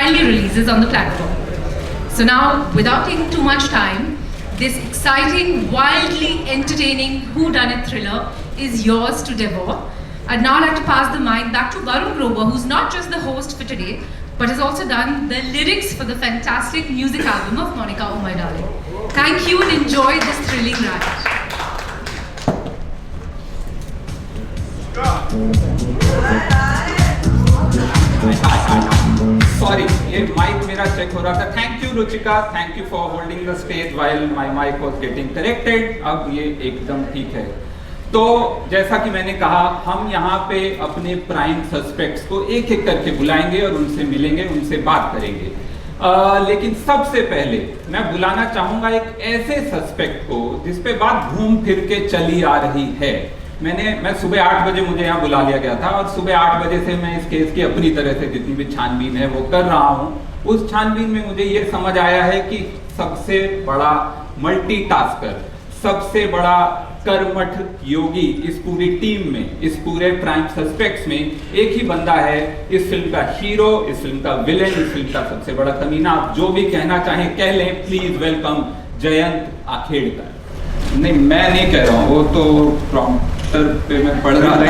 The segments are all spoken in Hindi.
wildly releases on the platform. So now, without taking too much time, this exciting, wildly entertaining whodunit thriller is yours to devour. I'd now like to pass the mic back to Varun Grover, who's not just the host for today, but has also done the lyrics for the fantastic music album of Monica, Oh My Darling. Thank you and enjoy this thrilling ride. Sorry, ये माइक मेरा चेक हो रहा था. Thank you Ruchika, thank you for holding the stage while my mike was getting corrected. अब ये एकदम ठीक है. तो जैसा कि मैंने कहा, हम यहाँ पे अपने प्राइम सस्पेक्ट्स को एक एक करके बुलाएंगे और उनसे मिलेंगे, उनसे बात करेंगे. लेकिन सबसे पहले मैं बुलाना चाहूंगा एक ऐसे सस्पेक्ट को जिस पे बात घूम फिर के चली आ रही है. मैं सुबह 8 बजे मुझे यहाँ बुला लिया गया था और सुबह 8 बजे से मैं इस केस की अपनी तरह से जितनी भी छानबीन है वो कर रहा हूँ. उस छानबीन में मुझे ये समझ आया है कि सबसे बड़ा मल्टीटास्कर, सबसे बड़ा कर्मठ योगी इस पूरी टीम में, इस पूरे प्राइम सस्पेक्ट्स में एक ही बंदा है. इस फिल्म का हीरो, इस फिल्म का विलेन, इस फिल्म का सबसे बड़ा कमीना. आप जो भी कहना चाहें कह लें. Please welcome Jayant Akhedkar. नहीं, मैं नहीं कह रहा हूँ, वो तो प्रॉम्प्टर पे मैं पढ़ रहा था.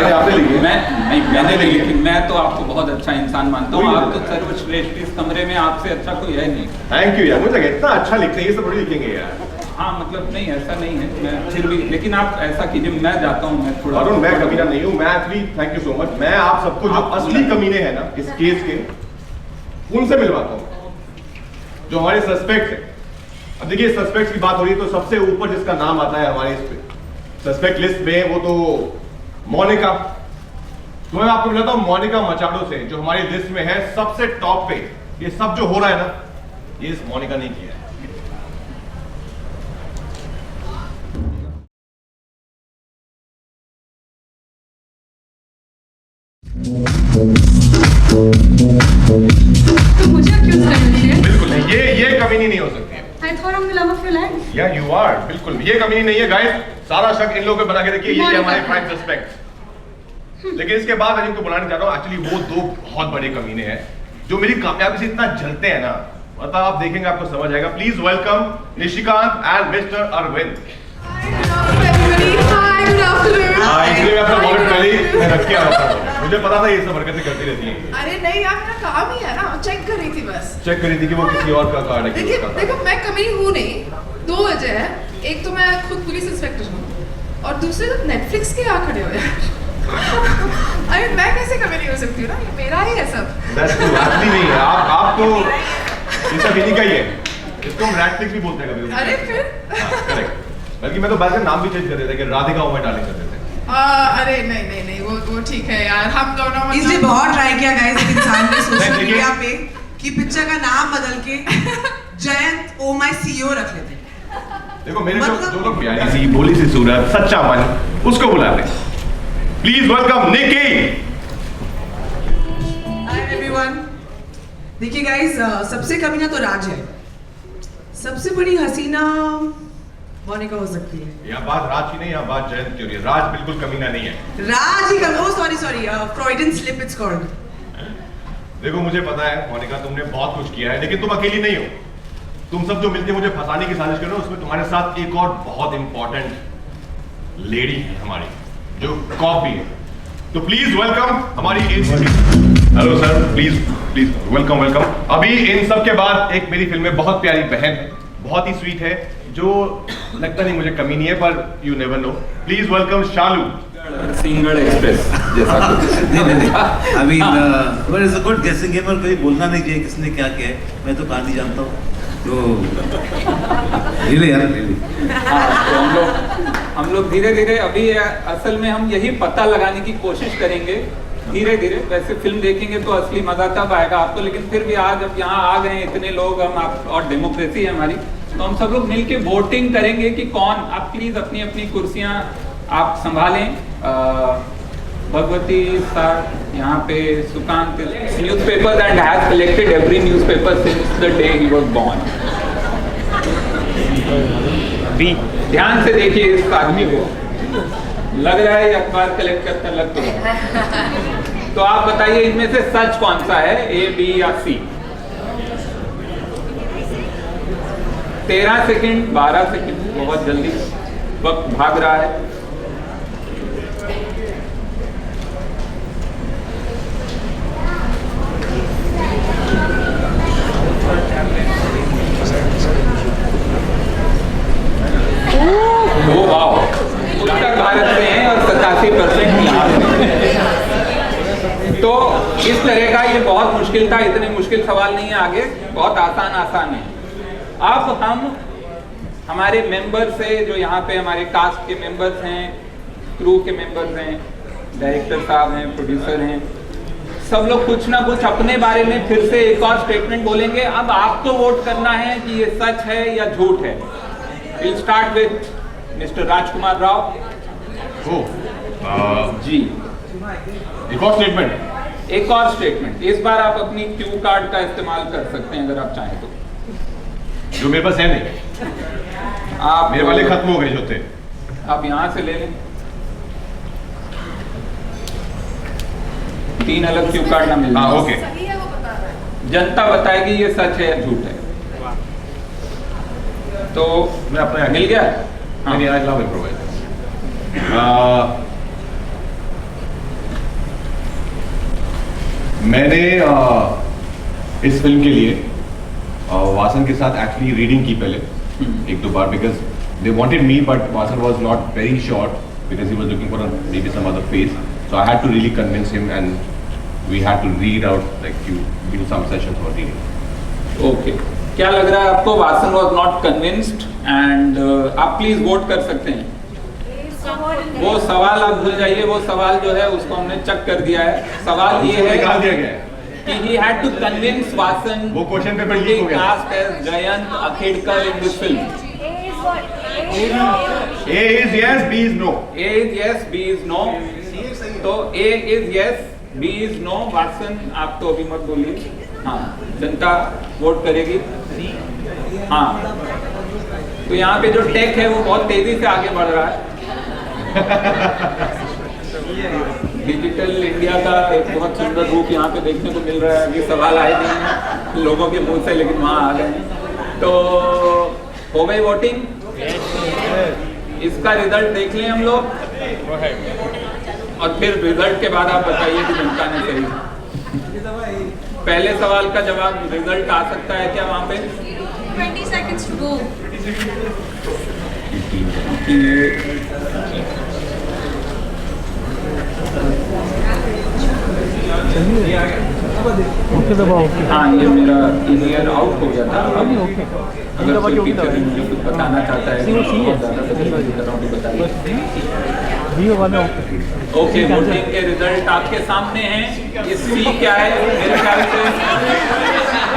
मैंने लिखी. मैं तो आपको बहुत अच्छा इंसान मानता हूँ. आप तो सर्वश्रेष्ठ. इस कमरे में आपसे अच्छा कोई है नहीं. थैंक यू यार, मुझे लगा इतना अच्छा लिखते हैं, ये सब बड़ी लिखेंगे यार. हाँ, मतलब नहीं, ऐसा नहीं है. मैं फिर भी, लेकिन आप ऐसा कीजिए, मैं जाता हूँ. मैं थोड़ा अरुण, मैं कमीना नहीं हूँ. मैं actually thank you so much. मैं आप सबको जो असली कमीने हैं ना इस केस के, उनसे मिलवाता हूँ जो हमारे सस्पेक्ट है. अब देखिए, सस्पेक्ट की बात हो रही है तो सबसे ऊपर जिसका नाम आता है हमारे इस पे सस्पेक्ट लिस्ट में, वो तो मोनिका. तो मैं आपको मिलाता हूँ मोनिका मचाडो से, जो हमारी लिस्ट में है सबसे टॉप पे. ये सब जो हो रहा है ना, ये इस मोनिका ने किया है. तो मुझे क्यों करनी है? बिल्कुल नहीं, ये कमीनी नहीं हो सकती है. I thought I'm the love of your life. Yeah, you are. बिल्कुल ये कमीनी नहीं है गाइस. सारा शक इन लोगों पे बना के रखिए. ये हमारे प्राइम सस्पेक्ट. लेकिन इसके बाद मैं इनको बुलाना चाह रहा हूँ. एक्चुअली वो दो बहुत बड़े कमीने हैं जो मेरी कामयाबी से इतना जलते हैं ना, मतलब आप देखेंगे आपको समझ आएगा. Please welcome Nishikant and mister Arvind. इसलिए मैं अपना वॉलेट पहले ही रख के आया था. मुझे पता था ये सब हरकतें करती रहती है. अरे नहीं यार, मेरा काम ही है ना. चेक कर रही थी बस. चेक करी थी कि वो किसी और का कार्ड है. देखो मैं कमी हूँ नहीं. 2 वजह है. एक तो मैं खुद पुलिस इंस्पेक्टर हूँ और दूसरे तो नेटफ्लिक्स के यहाँ खड़े हो यार. अरे मैं कैसे कमी नहीं हो सकती हूँ ना, ये मेरा ही है सब. नहीं है. आप तो ये सब इन्हीं का ही है. इसको हम नेटफ्लिक्स भी बोलते हैं कभी. अरे फिर करेक्ट. बल्कि मैं तो बाद में नाम भी चेंज कर देता कि राधिका ओ माय डार्लिंग कर देते. अरे नहीं वो ठीक है यार. हम दोनों इसने बहुत ट्राई किया गाइस एक इंसान ने सोशल मीडिया पे कि पिक्चर का नाम बदल के जयंत ओ माय सीईओ रख लेते. देखो मेरे जो लोग प्यारी सी भोली सी सूरत सच्चा मन, उसको बुलाते. Please welcome Nikki. Hi everyone. देखिए गाइस, सबसे कमीना तो राज है. सबसे बड़ी हसीना मोनिका हो सकती है. यहाँ बात राज की नहीं, यहाँ बात जयंत की हो रही है. राज बिल्कुल कमीना नहीं है. राज ही कम. Oh sorry Freudian slip it's called. देखो मुझे पता है मोनिका, तुमने बहुत कुछ किया है, लेकिन तुम अकेली नहीं हो. तुम सब जो मिलके मुझे फंसाने की साजिश कर रहे हो, उसमें तुम्हारे साथ एक और बहुत इंपॉर्टेंट लेडी है हमारी, जो कॉप भी है. तो प्लीज वेलकम हमारी हेलो सर. Please welcome. अभी इन सब के बाद एक मेरी फिल्म में बहुत प्यारी बहन है, बहुत ही स्वीट है, जो लगता नहीं मुझे कमी नहीं है, पर you never know. Please welcome Shalu. Single express जैसा कुछ. नहीं. अभी बट इट्स अ गुड गेसिंग गेम. और कभी बोलना नहीं चाहिए किसने क्या किया है. मैं तो कहानी जानता हूँ. तो रियली यार रियली. तो हम लोग धीरे धीरे अभी असल में हम यही पता लगाने की कोशिश करेंगे धीरे धीरे. वैसे फिल्म देखेंगे तो असली मजा तब आएगा आपको, लेकिन फिर भी आज जब यहाँ आ गए इतने लोग, हम आप और डेमोक्रेसी है हमारी, तो हम सब लोग मिलके वोटिंग करेंगे कि कौन. आप प्लीज अपनी अपनी कुर्सियां आप संभालें. भगवती सर यहाँ पे, Sukant newspaper and has collected every newspaper since the day he was born. ध्यान से देखिए इस आदमी को, लग रहा है अखबार कलेक्ट करता लग तो. तो आप बताइए इनमें से सच कौन सा है, ए बी या सी? 13 सेकंड, 12 सेकंड, बहुत जल्दी वक्त भाग रहा है। ओ वाओ, उत्तर भारत से हैं और 87% यहाँ से। तो इस तरह का ये बहुत मुश्किल था, इतने मुश्किल सवाल नहीं है, आगे बहुत आसान है। अब हम हमारे मेंबर से, जो यहाँ पे हमारे कास्ट के मेंबर्स हैं, क्रू के मेंबर्स हैं, डायरेक्टर साहब हैं, प्रोड्यूसर हैं, सब लोग कुछ ना कुछ अपने बारे में फिर से एक और स्टेटमेंट बोलेंगे। अब आपको वोट करना है कि ये सच है या झूठ है। विल स्टार्ट विद मिस्टर राजकुमार राव। जी, एक और स्टेटमेंट। एक और स्टेटमेंट। इस बार आप अपनी क्यू कार्ड का इस्तेमाल कर सकते हैं अगर आप चाहें तो। जो मेरे पास है नहीं, आप मेरे वाले खत्म हो गए जो थे। आप यहाँ से ले लें, 3 अलग क्यू कार्ड ना मिल हाँ, ओके। सही है वो बता रहा है। जनता बताएगी ये सच है या झूठ है। तो मैं अपना मिल गया। हाँ। नहीं, I love improvise. मैंने इस फिल्म के लिए वासन के साथ एक्चुअली रीडिंग की पहले एक दो बार, because they wanted me but Vasan was not very sure because he was looking for maybe some other face, so I had to really convince him and we had to read out like you do some sessions for reading. Okay, क्या लग रहा है आपको? Vasan was not convinced and आप प्लीज वोट कर सकते हैं। वो सवाल आप भूल जाइए, वो सवाल जो है उसको हमने चेक कर दिया है। सवाल ये है निकाल दिया गया है कि he had to convince Vasan वो question paper to leak be हो गया। cast as Jayant Akhedkar in this film. A is yes, B is no. A is yes, B is no. तो A is yes, B is no. Vasan आप तो अभी मत बोलिए। हाँ, जनता वोट करेगी। हाँ, तो यहाँ पे जो टेक है वो बहुत तेजी से आगे बढ़ रहा है। डिजिटल इंडिया का एक बहुत सुंदर रूप यहाँ पे देखने को मिल रहा है। अभी सवाल आए नहीं हैं लोगों के मुंह से, लेकिन वहाँ आ गए। तो हो गई वोटिंग। इसका रिजल्ट देख लें हम लोग, और फिर रिजल्ट के बाद आप बताइए कि जनता ने सही। पहले सवाल का जवाब रिजल्ट आ सकता है क्या वहाँ पे? 20 seconds to go. हाँ, ये मेरा ईयर आउट हो गया था। अगर कोई टीचर मुझे कुछ बताना चाहता है तो बताइए। ओके, वोटिंग के रिजल्ट आपके सामने हैं। ये सी क्या है? मेरे ख्याल से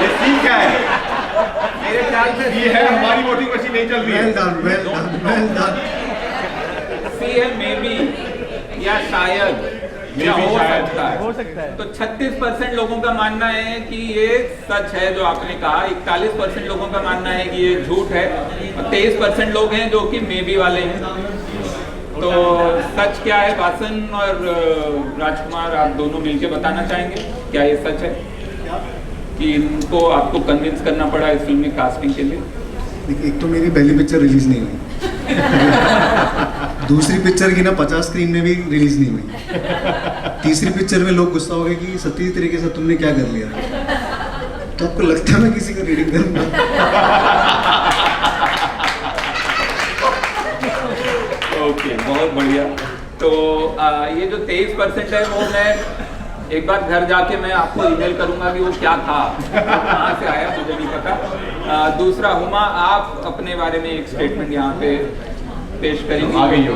ये सी क्या है? मेरे ख्याल से ये है हमारी वोटिंग मशीन नहीं चल रही है। सी है मे बी या शायद या हो सकता है। तो 36% लोगों का मानना है कि ये सच है जो आपने कहा, 41% लोगों का मानना है कि ये झूठ है, और 23% लोग हैं जो कि मे बी वाले हैं। तो सच क्या है? वासन और राजकुमार आप दोनों मिलके बताना चाहेंगे क्या ये सच है कि इनको आपको कन्विंस करना पड़ा इस फिल्म में कास्टिंग के लिए? देखिए, एक तो मेरी पहली पिक्चर रिलीज नहीं हुई, दूसरी पिक्चर की ना 50 स्क्रीन में भी रिलीज नहीं हुई, तीसरी पिक्चर में लोग गुस्सा हो गए कि सती तरीके से तुमने क्या कर लिया। तो आपको लगता है मैं किसी का रीडिंग करूंगा? ओके, बहुत बढ़िया। तो ये जो 23% है वो मैं एक बार घर जाके मैं आपको ईमेल करूंगा कि वो क्या था, कहाँ से आया मुझे नहीं पता। दूसरा, हुमा आप अपने बारे में एक स्टेटमेंट यहाँ पे पेश करेंगे। आ गई हो।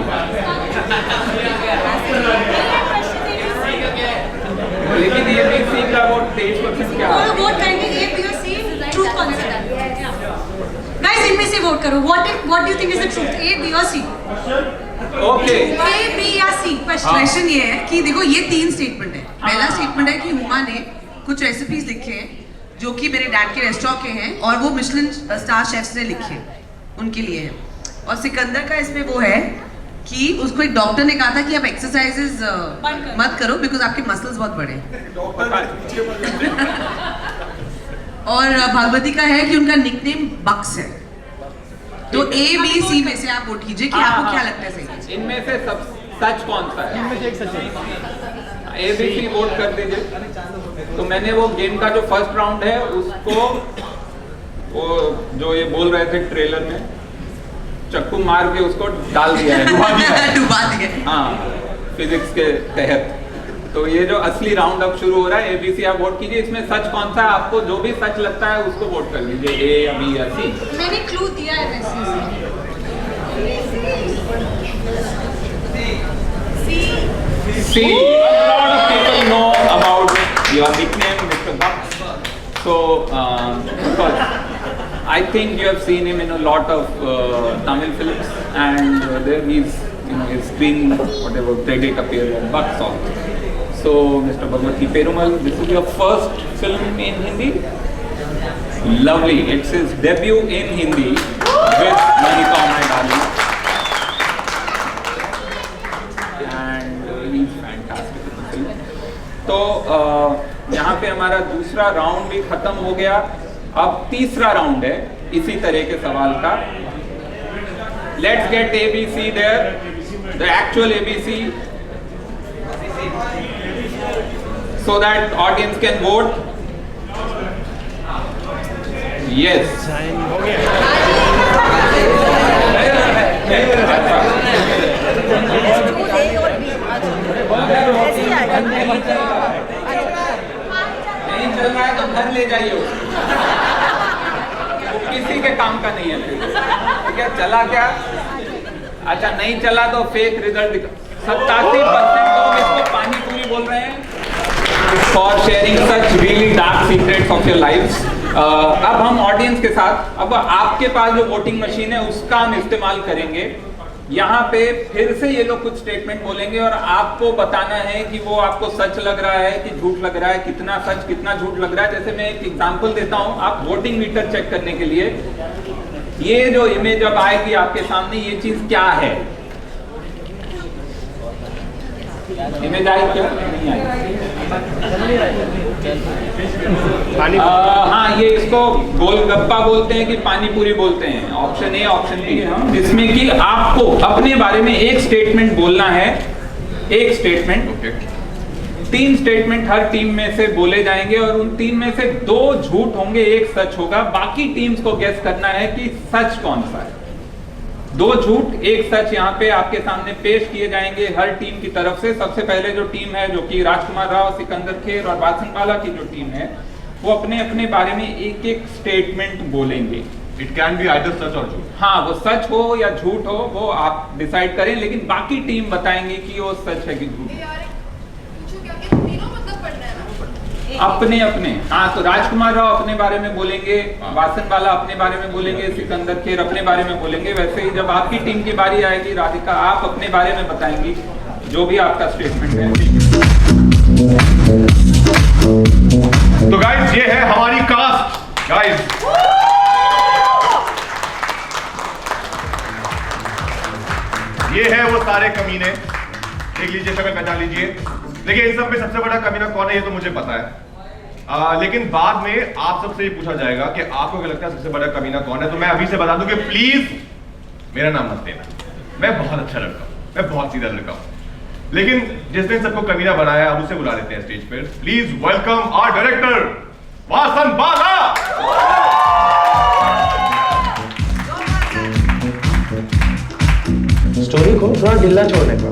लेकिन ये भी सी का वोट 23% क्या है? वोट करेंगे A, B और C. Truth कौन सा है? Guys, इनमें से वोट करो. What do you think is the truth? A, B और C. ओके, A, B या C. क्वेश्चन ये है कि देखो, ये 3 स्टेटमेंट है। पहला स्टेटमेंट है कि हुमा ने कुछ रेसिपीज लिखे हैं जो कि मेरे डैड के रेस्टोरेंट के हैं और वो मिशेलिन स्टार शेफ्स ने लिखे हैं, उनके लिए है। और सिकंदर का इसमें वो है कि उसको एक डॉक्टर ने कहा था कि आप एक्सरसाइजेस मत करो बिकॉज आपके मसल्स बहुत बड़े हैं। और भागवती का है कि उनका निकनेम बक्स है। तो A, B, C में से आप वोट कीजिए कि आपको क्या लगता है सही। इनमें से सब सच कौन सा है? इनमें से एक सच है। ABC वोट कर दीजिए। तो मैंने वो गेम का जो फर्स्ट राउंड है उसको, वो जो ये बोल रहे थे ट्रेलर में, चक्कू मार के उसको डाल दिया है, डुबा दिया। हाँ, फिजिक्स के तहत। तो ये जो असली राउंड अब शुरू हो रहा है, ABC आप वोट कीजिए। इसमें सच कौन सा है? आपको जो भी सच लगता है उसको वोट कर लीजिए, A या B या C। मैंने क्लू दिया है वैसे। C. A lot of people know about your nickname, Mr. Buck. So, because I think you have seen him in a lot of Tamil films, and there his screen whatever credit appears on Buck song. So, Mr. Bhagwati Perumal, this is your first film in Hindi. Lovely. It's his debut in Hindi with Monica, my darling. तो यहाँ पे हमारा दूसरा राउंड भी खत्म हो गया। अब तीसरा राउंड है इसी तरह के सवाल का। Let's get ABC there, the actual ABC, so that audience can vote. Yes. नहीं चल रहा है तो घर ले जाइए उसको, किसी के काम का नहीं है फिर। ठीक है, चला क्या? अच्छा नहीं चला तो फेक रिजल्ट 87% लोग इसको पानी पूरी बोल रहे हैं। For sharing such really dark secrets of your lives. अब हम ऑडियंस के साथ, अब आपके पास जो वोटिंग मशीन है उसका हम इस्तेमाल करेंगे। यहाँ पे फिर से ये लोग कुछ स्टेटमेंट बोलेंगे और आपको बताना है कि वो आपको सच लग रहा है कि झूठ लग रहा है, कितना सच कितना झूठ लग रहा है। जैसे मैं एक एग्जांपल देता हूँ, आप वोटिंग मीटर चेक करने के लिए, ये जो इमेज अब आएगी आपके सामने, ये चीज क्या है? इमेज आई क्या? नहीं आई। हाँ, ये इसको गोलगप्पा बोलते हैं कि पानी पूरी बोलते हैं। ऑप्शन ए, ऑप्शन बी है, जिसमें कि आपको अपने बारे में एक स्टेटमेंट बोलना है। एक स्टेटमेंट, 3 स्टेटमेंट हर टीम में से बोले जाएंगे और उन 3 में से 2 झूठ होंगे, 1 सच होगा। बाकी टीम्स को गेस करना है कि सच कौन सा है। 2 झूठ 1 सच यहाँ पे आपके सामने पेश किए जाएंगे हर टीम की तरफ से। सबसे पहले जो टीम है, जो कि राजकुमार राव, सिकंदर खेर और वासनबाला की जो टीम है, वो अपने अपने बारे में एक स्टेटमेंट बोलेंगे। इट कैन बी आइदर सच और झूठ। हाँ, वो सच हो या झूठ हो वो आप डिसाइड करें, लेकिन बाकी टीम बताएंगे कि वो सच है कि झूठ। अपने अपने, हाँ, तो राजकुमार राव अपने बारे में बोलेंगे, वासनबाला अपने बारे में बोलेंगे, सिकंदर खेर अपने बारे में बोलेंगे। वैसे ही जब आपकी टीम की बारी आएगी, राधिका, आप अपने बारे में बताएंगी जो भी आपका स्टेटमेंट है। तो गाइस, ये है हमारी कास्ट। गाइस, ये है वो सारे कमीने। देख लीजिए, शक्ल पहचान लीजिए। देखिए, इन सब में सबसे बड़ा कमीना कौन है ये तो मुझे पता है, लेकिन बाद में आप सबसे ये पूछा जाएगा कि आपको क्या लगता है सबसे बड़ा कमीना कौन है। तो मैं अभी से बता दूं कि प्लीज मेरा नाम मत लेना। मैं बहुत अच्छा लड़का हूं, मैं बहुत सीधा लड़का हूं, लेकिन जिसने सबको कमीना बनाया अब उसे बुला लेते हैं स्टेज पर। Please welcome our director वासनबाला। Story को थोड़ा ढीला छोड़ने का।